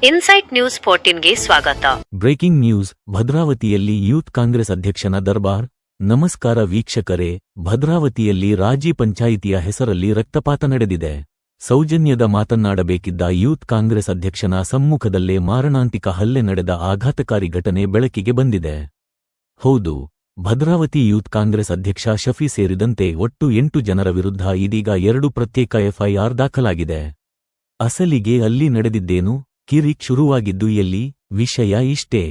Insight news 14ಗೆ ಸ್ವಾಗತ. Breaking news. ಭದ್ರಾವತಿಯಲ್ಲಿ ಯೂತ್ ಕಾಂಗ್ರೆಸ್ ಅಧ್ಯಕ್ಷನ ದರ್ಬಾರ್. ನಮಸ್ಕಾರ ವೀಕ್ಷಕರೇ, ಭದ್ರಾವತಿಯಲ್ಲಿ ರಾಜಿ ಪಂಚಾಯಿತಿಯ ಹೆಸರಲ್ಲಿ ರಕ್ತಪಾತ ನಡೆದಿದೆ. ಸೌಜನ್ಯದ ಮಾತನ್ನಾಡಬೇಕಿದ್ದ ಯೂತ್ ಕಾಂಗ್ರೆಸ್ ಅಧ್ಯಕ್ಷನ ಸಮ್ಮುಖದಲ್ಲೇ ಮಾರಣಾಂತಿಕ ಹಲ್ಲೆ ನಡೆದ ಆಘಾತಕಾರಿ ಘಟನೆ ಬೆಳಕಿಗೆ ಬಂದಿದೆ. ಹೌದು, ಭದ್ರಾವತಿ ಯೂತ್ ಕಾಂಗ್ರೆಸ್ ಅಧ್ಯಕ್ಷ ಶಫಿ ಸೇರಿದಂತೆ ಒಟ್ಟು 8 ಜನರ ವಿರುದ್ಧ ಇದೀಗ 2 ಪ್ರತ್ಯೇಕ ಎಫ್ಐಆರ್ ದಾಖಲಾಗಿದೆ. ಅಸಲಿಗೆ ಅಲ್ಲಿ ನಡೆದಿದ್ದೇನು? ಕಿರಿಕ್ ಶುರುವಾಗಿದ್ದು ಎಲ್ಲಿ? ವಿಷಯ ಇಷ್ಟೇ.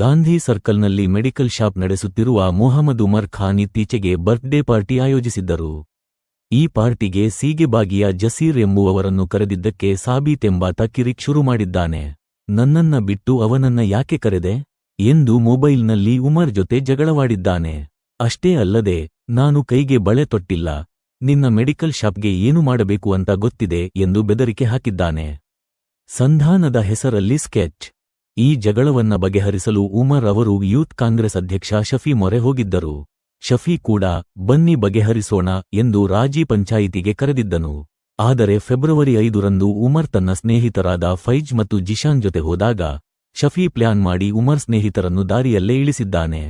ಗಾಂಧಿ ಸರ್ಕಲ್ನಲ್ಲಿ ಮೆಡಿಕಲ್ ಶಾಪ್ ನಡೆಸುತ್ತಿರುವ ಮೊಹಮ್ಮದ್ ಉಮರ್ ಖಾನ್ ಇತ್ತೀಚೆಗೆ ಬರ್ತ್ಡೇ ಪಾರ್ಟಿ ಆಯೋಜಿಸಿದ್ದರು. ಈ ಪಾರ್ಟಿಗೆ ಸೀಗೆಬಾಗಿಯ ಜಸೀರ್ ಎಂಬುವವರನ್ನು ಕರೆದಿದ್ದಕ್ಕೆ ಸಾಬೀತ್ ಎಂಬಾತ ಕಿರಿಕ್ ಶುರು ಮಾಡಿದ್ದಾನೆ. ನನ್ನನ್ನ ಬಿಟ್ಟು ಅವನನ್ನ ಯಾಕೆ ಕರೆದೆ ಎಂದು ಮೊಬೈಲ್ನಲ್ಲಿ ಉಮರ್ ಜೊತೆ ಜಗಳವಾಡಿದ್ದಾನೆ. ಅಷ್ಟೇ ಅಲ್ಲದೆ, ನಾನು ಕೈಗೆ ಬಳೆ ತೊಟ್ಟಿಲ್ಲ, ನಿನ್ನ ಮೆಡಿಕಲ್ ಶಾಪ್ಗೆ ಏನು ಮಾಡಬೇಕು ಅಂತ ಗೊತ್ತಿದೆ ಎಂದು ಬೆದರಿಕೆ ಹಾಕಿದ್ದಾನೆ. ಸಂಧಾನದ ಹೆಸರಲ್ಲಿ ಸ್ಕೆಚ್. ಈ ಜಗಳವನ್ನ ಬಗೆಹರಿಸಲು ಉಮರ್ ಅವರು ಯೂತ್ ಕಾಂಗ್ರೆಸ್ ಅಧ್ಯಕ್ಷ ಶಫಿ ಮೊರೆ ಹೋಗಿದ್ದರು. ಶಫಿ ಕೂಡ ಬನ್ನಿ ಬಗೆಹರಿಸೋಣ ಎಂದು ರಾಜಿ ಪಂಚಾಯಿತಿಗೆ ಕರೆದಿದ್ದನು. ಆದರೆ ಫೆಬ್ರವರಿ 5ರಂದು ಉಮರ್ ತನ್ನ ಸ್ನೇಹಿತರಾದ ಫೈಜ್ ಮತ್ತು ಜಿಶಾನ್ ಜೊತೆ ಹೋದಾಗ ಶಫಿ ಪ್ಲಾನ್ ಮಾಡಿ ಉಮರ್ ಸ್ನೇಹಿತರನ್ನು ದಾರಿಯಲ್ಲೇ ಇಳಿಸಿದ್ದಾನೆ.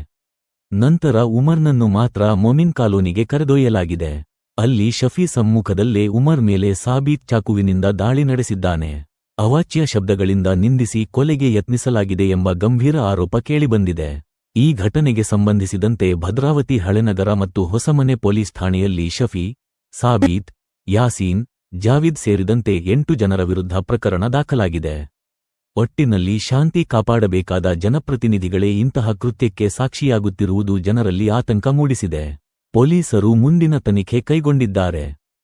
ನಂತರ ಉಮರ್ನನ್ನು ಮಾತ್ರ ಮೊಮಿನ್ ಕಾಲೋನಿಗೆ ಕರೆದೊಯ್ಯಲಾಗಿದೆ. ಅಲ್ಲಿ ಶಫಿ ಸಮ್ಮುಖದಲ್ಲೇ ಉಮರ್ ಮೇಲೆ ಸಾಬೀತ್ ಚಾಕುವಿನಿಂದ ದಾಳಿ ನಡೆಸಿದ್ದಾನೆ. ಅವಾಚ್ಯ ಶಬ್ದಗಳಿಂದ ನಿಂದಿಸಿ ಕೊಲೆಗೆ ಯತ್ನಿಸಲಾಗಿದೆ ಎಂಬ ಗಂಭೀರ ಆರೋಪ ಕೇಳಿಬಂದಿದೆ. ಈ ಘಟನೆಗೆ ಸಂಬಂಧಿಸಿದಂತೆ ಭದ್ರಾವತಿ ಹಳೆನಗರ ಮತ್ತು ಹೊಸಮನೆ ಪೊಲೀಸ್ ಠಾಣೆಯಲ್ಲಿ ಶಫಿ, ಸಾಬೀತ್, ಯಾಸೀನ್, ಜಾವಿದ್ ಸೇರಿದಂತೆ 8 ಜನರ ವಿರುದ್ಧ ಪ್ರಕರಣ ದಾಖಲಾಗಿದೆ. ಒಟ್ಟಿನಲ್ಲಿ ಶಾಂತಿ ಕಾಪಾಡಬೇಕಾದ ಜನಪ್ರತಿನಿಧಿಗಳೇ ಇಂತಹ ಕೃತ್ಯಕ್ಕೆ ಸಾಕ್ಷಿಯಾಗುತ್ತಿರುವುದು ಜನರಲ್ಲಿ ಆತಂಕ ಮೂಡಿಸಿದೆ. ಪೊಲೀಸರು ಮುಂದಿನ ತನಿಖೆ ಕೈಗೊಂಡಿದ್ದಾರೆ.